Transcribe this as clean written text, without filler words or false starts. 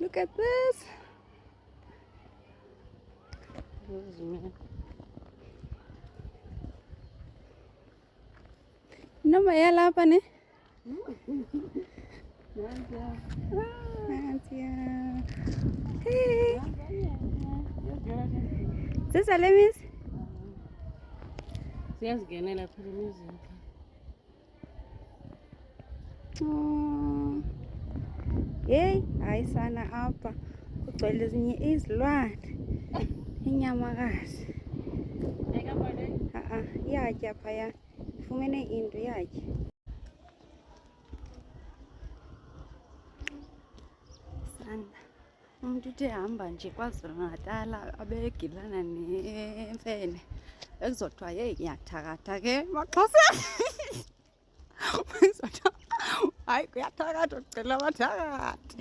Look at this. Noma yalapha ne? Nansiya. Hey. Sisale miss? Siyazingenela phela emizini. Oh. Hey, hayi sana apha kugcwele ezinye izilwane. Inyamakazi. Iyatya phaya. Ifumene into yatya. Sana. Umuntu uthe hamba nje KwaZulu-Natal abe egilana nemfene. Ekuzothiwa hey ngiyathakatha ke Maxhosa. Ekuzothiwa hayi kuyathakatha ucela abathakathi.